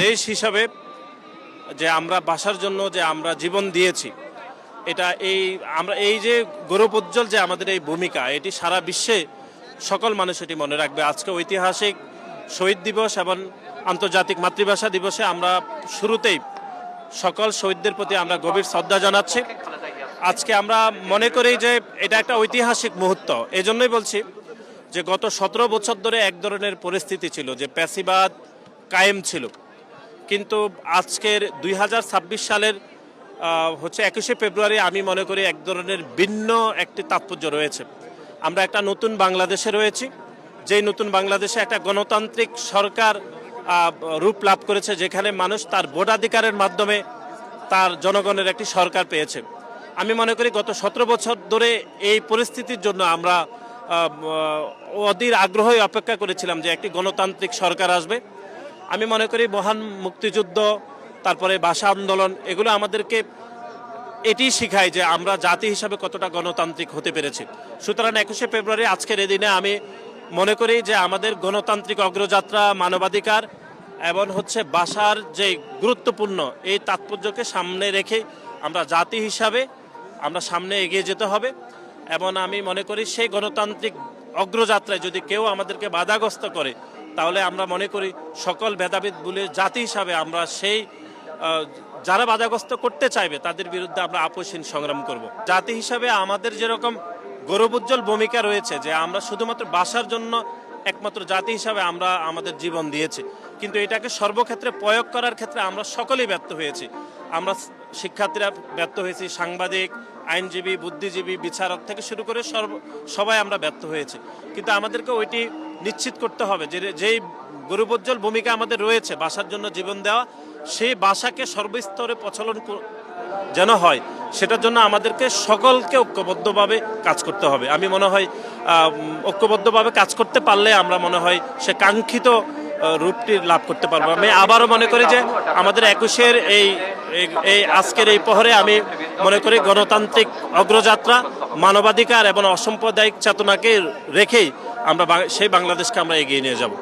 দেশ হিসাবে যে আমরা বাসার জন্য যে আমরা জীবন দিয়েছি, এটা আমরা এই যে গৌরবোজ্জ্বল যে আমাদের এই ভূমিকা, এটি সারা বিশ্বে সকল মানুষ এটি মনে রাখবে। আজকে ঐতিহাসিক শহীদ দিবস এবং আন্তর্জাতিক মাতৃভাষা দিবসে আমরা শুরুতেই সকল শহীদদের প্রতি আমরা গভীর শ্রদ্ধা জানাচ্ছি। আজকে আমরা মনে করি যে এটা একটা ঐতিহাসিক মুহূর্ত। এজন্যই বলছি যে গত 17 বছর ধরে এক ধরনের পরিস্থিতি ছিল যে প্যাসিবাদ কায়েম ছিল, কিন্তু আজকের 2026 সালের 21শে ফেব্রুয়ারি আমি মনে করি এক ধরনের ভিন্ন একটি তাৎপর্য রয়েছে। আমরা একটা নতুন বাংলাদেশে রয়েছি, যেই নতুন বাংলাদেশে একটা গণতান্ত্রিক সরকার রূপ লাভ করেছে, যেখানে মানুষ তার ভোটাধিকারের মাধ্যমে তার জনগণের একটি সরকার পেয়েছে। আমি মনে করি গত 17 বছর ধরে এই পরিস্থিতির জন্য আমরা অধীর আগ্রহে অপেক্ষা করেছিলাম যে একটি গণতান্ত্রিক সরকার আসবে। আমি মনে করি মহান মুক্তিযুদ্ধ, তারপরে ভাষা আন্দোলন, এগুলো আমাদেরকে এটি শেখায় যে আমরা জাতি হিসাবে কতটা গণতান্ত্রিক হতে পেরেছি। সুতরাং 21শে ফেব্রুয়ারি আজকের এই দিনে আমি মনে করি যে আমাদের গণতান্ত্রিক অগ্রযাত্রা, মানবাধিকার এবং ভাষার যে গুরুত্বপূর্ণ এই তাৎপর্যকে সামনে রেখে আমরা জাতি হিসাবে আমরা সামনে এগিয়ে যেতে হবে। এবং আমি মনে করি সেই গণতান্ত্রিক অগ্রযাত্রায় যদি কেউ আমাদেরকে বাধাগ্রস্ত করে, তাহলে আমরা মনে করি সকল ভেদাভেদ ভুলে জাতি হিসাবে আমরা সেই যারা বাধাগ্রস্ত করতে চাইবে তাদের বিরুদ্ধে আমরা আপোষহীন সংগ্রাম করব। জাতি হিসাবে আমাদের যেরকম গৌরবোজ্জ্বল ভূমিকা রয়েছে যে আমরা শুধুমাত্র ভাষার জন্য একমাত্র জাতি হিসাবে আমরা আমাদের জীবন দিয়েছি, কিন্তু এটাকে সর্বক্ষেত্রে প্রয়োগ করার ক্ষেত্রে আমরা সকলেই ব্যর্থ হয়েছি। আমরা শিক্ষার্থীরা ব্যর্থ হয়েছি, সাংবাদিক, আইনজীবী, বুদ্ধিজীবী, বিচারক থেকে শুরু করে সবাই আমরা ব্যর্থ হয়েছি। কিন্তু আমাদেরকে ওইটি নিশ্চিত করতে হবে যে যেই গৌরবোজ্জ্বল ভূমিকা আমাদের রয়েছে ভাষার জন্য জীবন দেওয়া, সেই ভাষাকে সর্বস্তরে প্রচলন যেন হয়, সেটার জন্য আমাদেরকে সকলকে ঐক্যবদ্ধভাবে কাজ করতে হবে। আমি মনে হয় ঐক্যবদ্ধভাবে কাজ করতে পারলে আমরা মনে হয় সে কাঙ্ক্ষিত রূপটি লাভ করতে পারবো। আমি আবারও মনে করি যে আমাদের 21-এর এই আজকের এই প্রহরে আমি মনে করি গণতান্ত্রিক অগ্রযাত্রা, মানবাধিকার এবং অসাম্প্রদায়িক চেতনাকে রেখেই আমরা সেই বাংলাদেশকে আমরা এগিয়ে নিয়ে যাব।